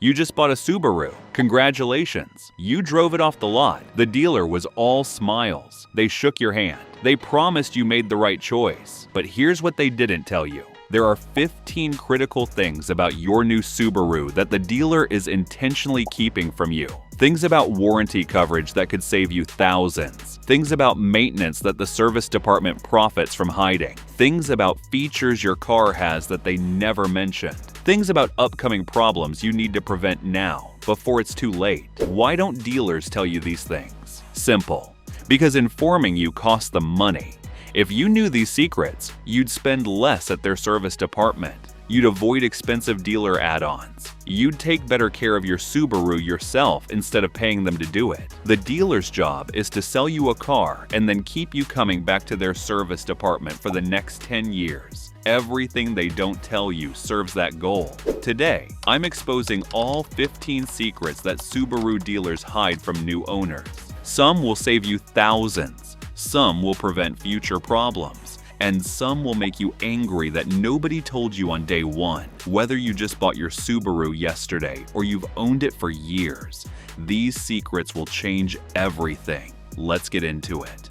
You just bought a Subaru. Congratulations. You drove it off the lot. The dealer was all smiles. They shook your hand. They promised you made the right choice. But here's what they didn't tell you. There are 15 critical things about your new Subaru that the dealer is intentionally keeping from you. Things about warranty coverage that could save you thousands. Things about maintenance that the service department profits from hiding. Things about features your car has that they never mentioned. Things about upcoming problems you need to prevent now, before it's too late. Why don't dealers tell you these things? Simple. Because informing you costs them money. If you knew these secrets, you'd spend less at their service department. You'd avoid expensive dealer add-ons. You'd take better care of your Subaru yourself instead of paying them to do it. The dealer's job is to sell you a car and then keep you coming back to their service department for the next 10 years. Everything they don't tell you serves that goal. Today, I'm exposing all 15 secrets that Subaru dealers hide from new owners. Some will save you thousands. Some will prevent future problems, and some will make you angry that nobody told you on day one. Whether you just bought your Subaru yesterday or you've owned it for years, these secrets will change everything. Let's get into it.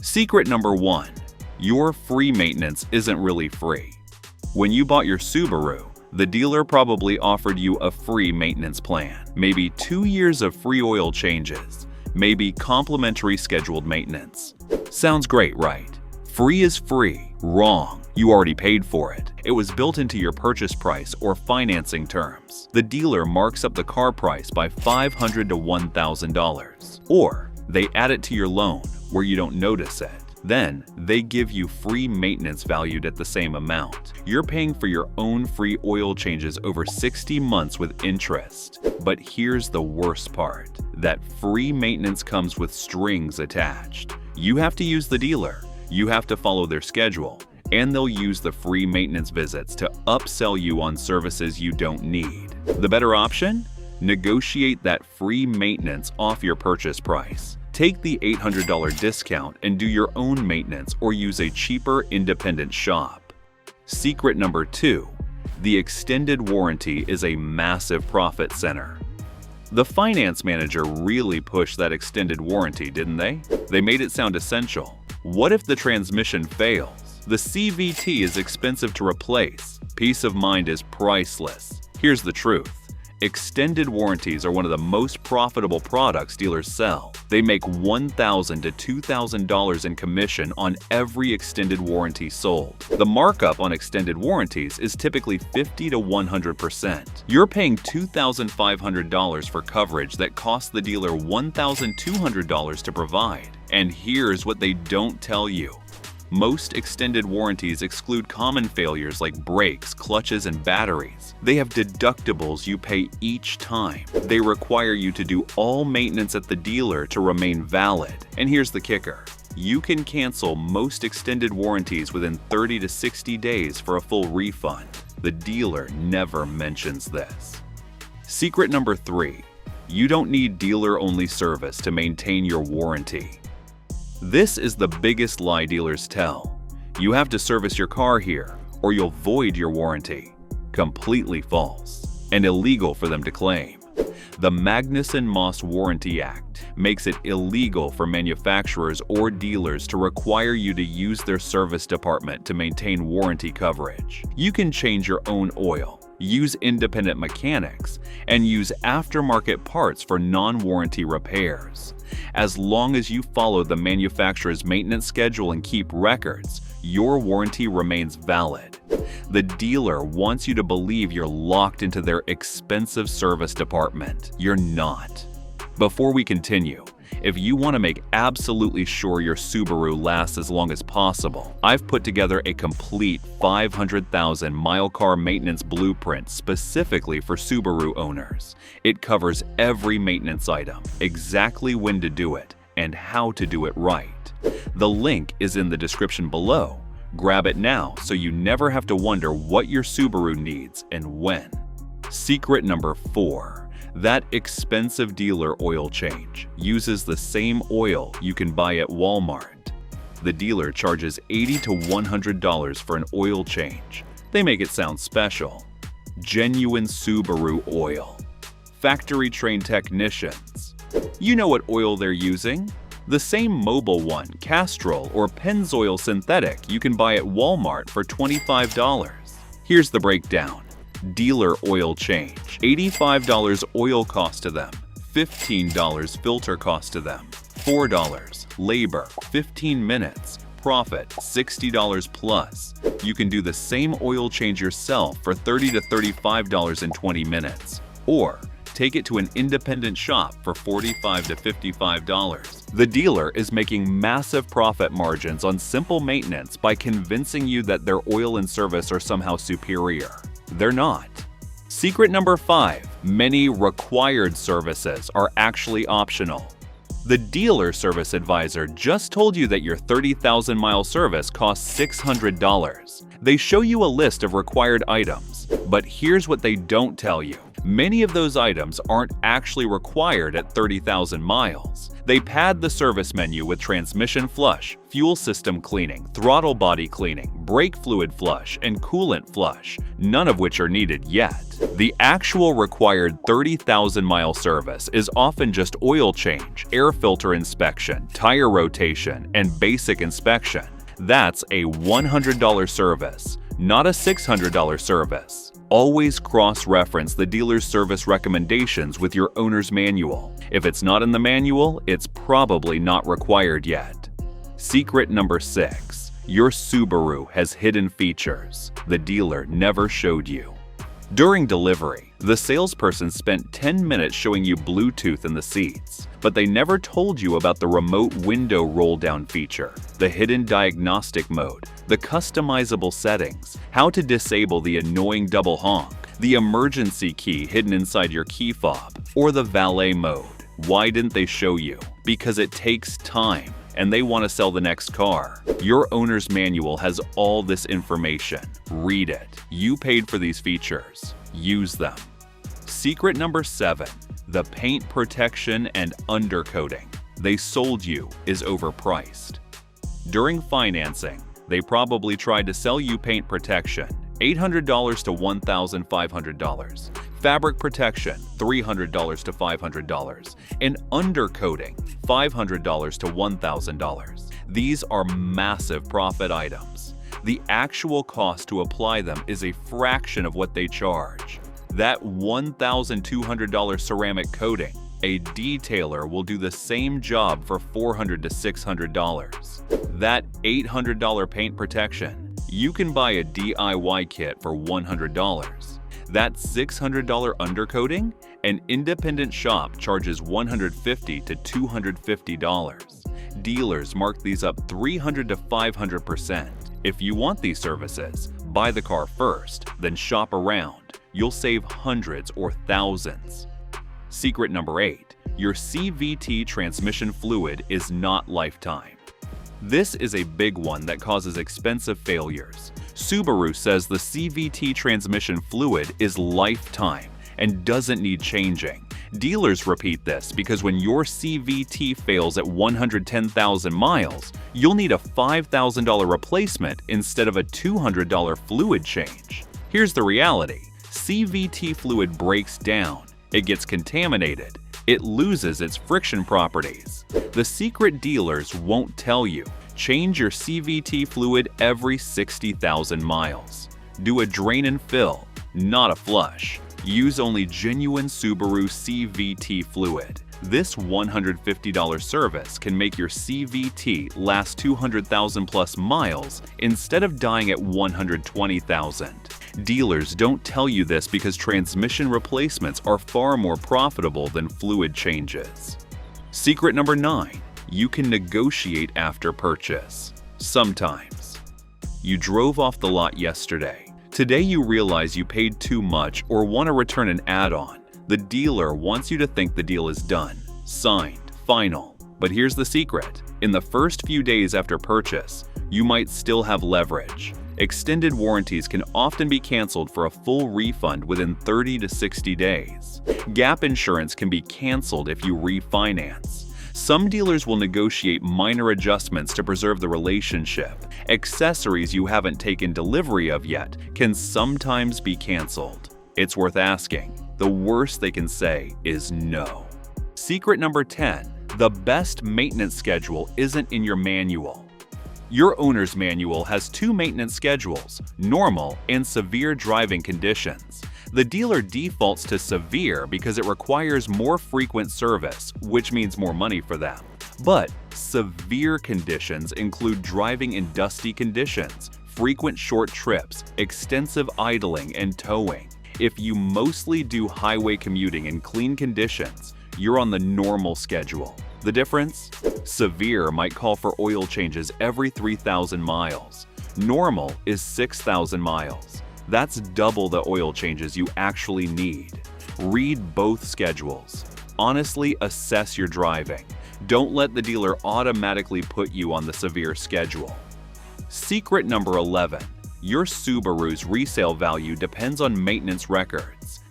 Secret number 1. Your free maintenance isn't really free. When you bought your Subaru, the dealer probably offered you a free maintenance plan, maybe 2 years of free oil changes, maybe complimentary scheduled maintenance. Sounds great, right? Free is free. Wrong. You already paid for it. It was built into your purchase price or financing terms. The dealer marks up the car price by $500 to $1,000. Or they add it to your loan where you don't notice it. Then, they give you free maintenance valued at the same amount. You're paying for your own free oil changes over 60 months with interest. But here's the worst part. That free maintenance comes with strings attached. You have to use the dealer, you have to follow their schedule, and they'll use the free maintenance visits to upsell you on services you don't need. The better option? Negotiate that free maintenance off your purchase price. Take the $800 discount and do your own maintenance or use a cheaper independent shop. Secret number 2. The extended warranty is a massive profit center. The finance manager really pushed that extended warranty, didn't they? They made it sound essential. What if the transmission fails? The CVT is expensive to replace. Peace of mind is priceless. Here's the truth. Extended warranties are one of the most profitable products dealers sell. They make $1,000 to $2,000 in commission on every extended warranty sold. The markup on extended warranties is typically 50 to 100%. You're paying $2,500 for coverage that costs the dealer $1,200 to provide. And here's what they don't tell you. Most extended warranties exclude common failures like brakes, clutches, and batteries. They have deductibles you pay each time. They require you to do all maintenance at the dealer to remain valid. And here's the kicker. You can cancel most extended warranties within 30 to 60 days for a full refund. The dealer never mentions this. Secret number 3. You don't need dealer-only service to maintain your warranty. This is the biggest lie dealers tell. You have to service your car here, or you'll void your warranty. Completely false, and illegal for them to claim. The Magnuson-Moss Warranty Act makes it illegal for manufacturers or dealers to require you to use their service department to maintain warranty coverage. You can change your own oil, use independent mechanics, and use aftermarket parts for non-warranty repairs. As long as you follow the manufacturer's maintenance schedule and keep records, your warranty remains valid. The dealer wants you to believe you're locked into their expensive service department. You're not. Before we continue, if you want to make absolutely sure your Subaru lasts as long as possible, I've put together a complete 500,000 mile car maintenance blueprint specifically for Subaru owners. It covers every maintenance item, exactly when to do it, and how to do it right. The link is in the description below. Grab it now so you never have to wonder what your Subaru needs and when. Secret number 4. That expensive dealer oil change uses the same oil you can buy at Walmart. The dealer charges $80 to $100 for an oil change. They make it sound special. Genuine Subaru oil. Factory-trained technicians. You know what oil they're using? The same Mobil one, Castrol or Pennzoil synthetic you can buy at Walmart for $25. Here's the breakdown. Dealer oil change, $85 oil cost to them, $15 filter cost to them, $4 labor, 15 minutes, profit $60 plus. You can do the same oil change yourself for $30 to $35 in 20 minutes, or take it to an independent shop for $45 to $55. The dealer is making massive profit margins on simple maintenance by convincing you that their oil and service are somehow superior. They're not. Secret number 5. Many required services are actually optional. The dealer service advisor just told you that your 30,000-mile service costs $600. They show you a list of required items, but here's what they don't tell you. Many of those items aren't actually required at 30,000 miles. They pad the service menu with transmission flush, fuel system cleaning, throttle body cleaning, brake fluid flush, and coolant flush, none of which are needed yet. The actual required 30,000-mile service is often just oil change, air filter inspection, tire rotation, and basic inspection. That's a $100 service, not a $600 service. Always cross-reference the dealer's service recommendations with your owner's manual. If it's not in the manual, it's probably not required yet. Secret number 6. Your Subaru has hidden features the dealer never showed you. During delivery, the salesperson spent 10 minutes showing you Bluetooth in the seats, but they never told you about the remote window roll-down feature, the hidden diagnostic mode, the customizable settings, how to disable the annoying double honk, the emergency key hidden inside your key fob, or the valet mode. Why didn't they show you? Because it takes time, and they want to sell the next car. Your owner's manual has all this information. Read it. You paid for these features. Use them. Secret number 7. The paint protection and undercoating they sold you is overpriced. During financing, they probably tried to sell you paint protection, $800 to $1,500, fabric protection, $300 to $500, and undercoating, $500 to $1,000. These are massive profit items. The actual cost to apply them is a fraction of what they charge. That $1,200 ceramic coating, a detailer will do the same job for $400 to $600. That $800 paint protection, you can buy a DIY kit for $100. That $600 undercoating, an independent shop charges $150 to $250. Dealers mark these up 300 to 500%. If you want these services, buy the car first, then shop around. You'll save hundreds or thousands. Secret number 8. Your CVT transmission fluid is not lifetime. This is a big one that causes expensive failures. Subaru says the CVT transmission fluid is lifetime and doesn't need changing. Dealers repeat this because when your CVT fails at 110,000 miles, you'll need a $5,000 replacement instead of a $200 fluid change. Here's the reality. CVT fluid breaks down, it gets contaminated, it loses its friction properties. The secret dealers won't tell you. Change your CVT fluid every 60,000 miles. Do a drain and fill, not a flush. Use only genuine Subaru CVT fluid. This $150 service can make your CVT last 200,000 plus miles instead of dying at 120,000. Dealers don't tell you this because transmission replacements are far more profitable than fluid changes. Secret number 9. You can negotiate after purchase. Sometimes. You drove off the lot yesterday. Today you realize you paid too much or want to return an add-on. The dealer wants you to think the deal is done, signed, final. But here's the secret. In the first few days after purchase, you might still have leverage. Extended warranties can often be canceled for a full refund within 30 to 60 days. Gap insurance can be canceled if you refinance. Some dealers will negotiate minor adjustments to preserve the relationship. Accessories you haven't taken delivery of yet can sometimes be canceled. It's worth asking, the worst they can say is no. Secret number 10. The best maintenance schedule isn't in your manual. Your owner's manual has two maintenance schedules, normal and severe driving conditions. The dealer defaults to severe because it requires more frequent service, which means more money for them. But severe conditions include driving in dusty conditions, frequent short trips, extensive idling, and towing. If you mostly do highway commuting in clean conditions, you're on the normal schedule. The difference? Severe might call for oil changes every 3,000 miles. Normal is 6,000 miles. That's double the oil changes you actually need. Read both schedules. Honestly assess your driving. Don't let the dealer automatically put you on the severe schedule. Secret number 11. Your Subaru's resale value depends on maintenance records.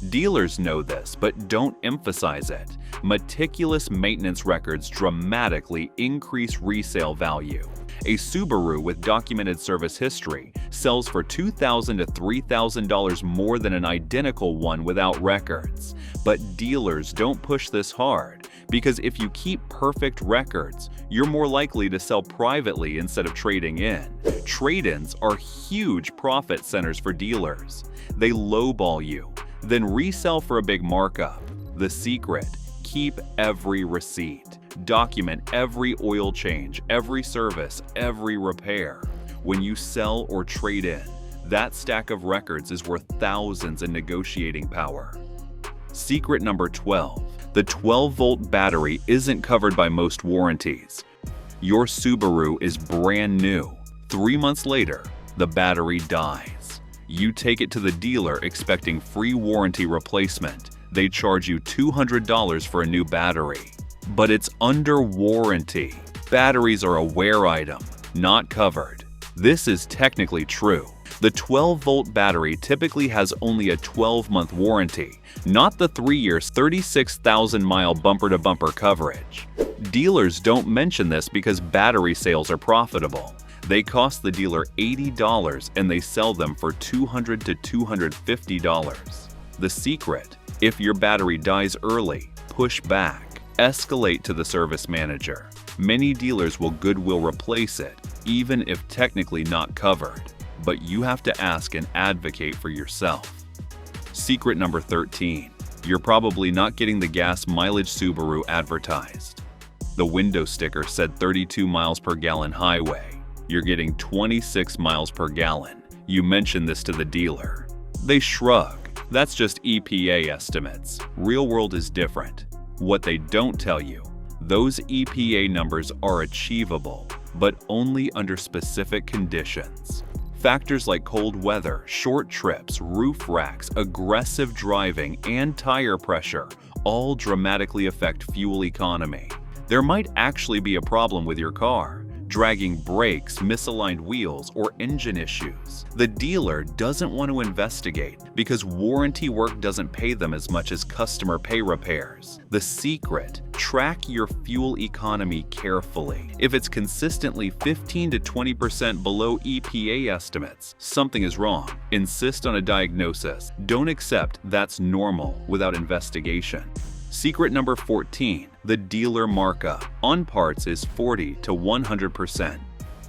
Dealers know this, but don't emphasize it. Meticulous maintenance records dramatically increase resale value. A Subaru with documented service history sells for $2,000 to $3,000 more than an identical one without records. But dealers don't push this hard, because if you keep perfect records, you're more likely to sell privately instead of trading in. Trade-ins are huge profit centers for dealers. They lowball you, then resell for a big markup. The secret: keep every receipt. Document every oil change, every service, every repair. When you sell or trade in, that stack of records is worth thousands in negotiating power. Secret number 12. The 12-volt battery isn't covered by most warranties. Your Subaru is brand new. 3 months later, the battery dies. You take it to the dealer expecting free warranty replacement. They charge you $200 for a new battery. But it's under warranty. Batteries are a wear item, not covered. This is technically true. The 12-volt battery typically has only a 12-month warranty, not the 3-year 36,000-mile bumper-to-bumper coverage. Dealers don't mention this because battery sales are profitable. They cost the dealer $80 and they sell them for $200 to $250. The secret: if your battery dies early, push back. Escalate to the service manager. Many dealers will goodwill replace it, even if technically not covered. But you have to ask and advocate for yourself. Secret number 13. You're probably not getting the gas mileage Subaru advertised. The window sticker said 32 miles per gallon highway. You're getting 26 miles per gallon. You mention this to the dealer. They shrug. That's just EPA estimates. Real world is different. What they don't tell you: those EPA numbers are achievable, but only under specific conditions. Factors like cold weather, short trips, roof racks, aggressive driving, and tire pressure all dramatically affect fuel economy. There might actually be a problem with your car: dragging brakes, misaligned wheels, or engine issues. The dealer doesn't want to investigate because warranty work doesn't pay them as much as customer pay repairs. The secret: track your fuel economy carefully. If it's consistently 15 to 20% below EPA estimates, something is wrong. Insist on a diagnosis. Don't accept that's normal without investigation. Secret number 14. The dealer markup on parts is 40 to 100%.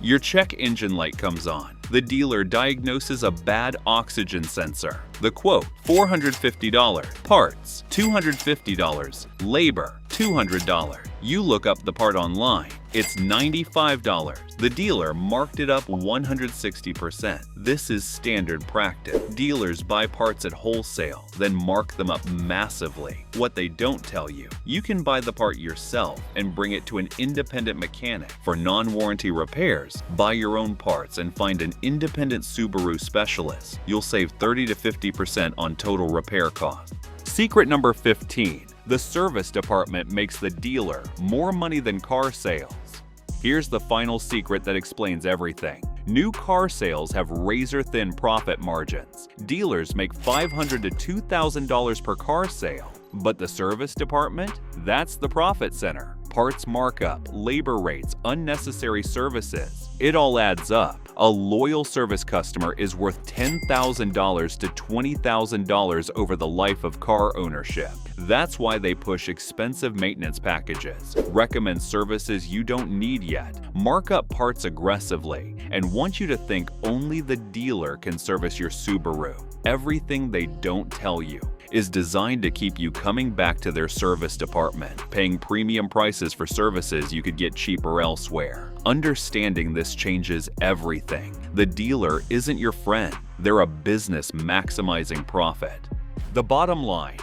Your check engine light comes on. The dealer diagnoses a bad oxygen sensor. The quote: $450. Parts: $250. Labor: $200. You look up the part online. It's $95. The dealer marked it up 160%. This is standard practice. Dealers buy parts at wholesale, then mark them up massively. What they don't tell you: you can buy the part yourself and bring it to an independent mechanic. For non-warranty repairs, buy your own parts and find an independent Subaru specialist. You'll save 30 to 50% on total repair costs. Secret number 15. The service department makes the dealer more money than car sales. Here's the final secret that explains everything. New car sales have razor-thin profit margins. Dealers make $500 to $2,000 per car sale. But the service department? That's the profit center. Parts markup, labor rates, unnecessary services. It all adds up. A loyal service customer is worth $10,000 to $20,000 over the life of car ownership. That's why they push expensive maintenance packages, recommend services you don't need yet, mark up parts aggressively, and want you to think only the dealer can service your Subaru. Everything they don't tell you is designed to keep you coming back to their service department, paying premium prices for services you could get cheaper elsewhere. Understanding this changes everything. The dealer isn't your friend. They're a business maximizing profit. The bottom line: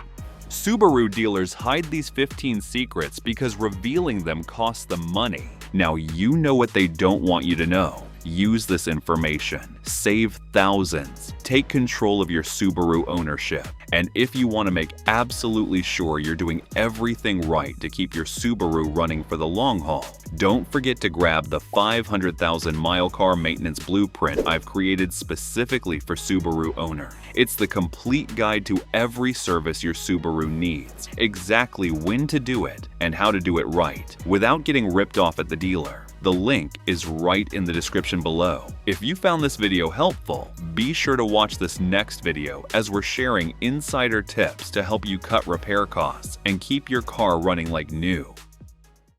Subaru dealers hide these 15 secrets because revealing them costs them money. Now you know what they don't want you to know. Use this information. Save thousands. Take control of your Subaru ownership. And if you want to make absolutely sure you're doing everything right to keep your Subaru running for the long haul, don't forget to grab the 500,000-mile car maintenance blueprint I've created specifically for Subaru owner. It's the complete guide to every service your Subaru needs, exactly when to do it and how to do it right, without getting ripped off at the dealer. The link is right in the description below. If you found this video helpful, be sure to watch this next video as we're sharing insider tips to help you cut repair costs and keep your car running like new.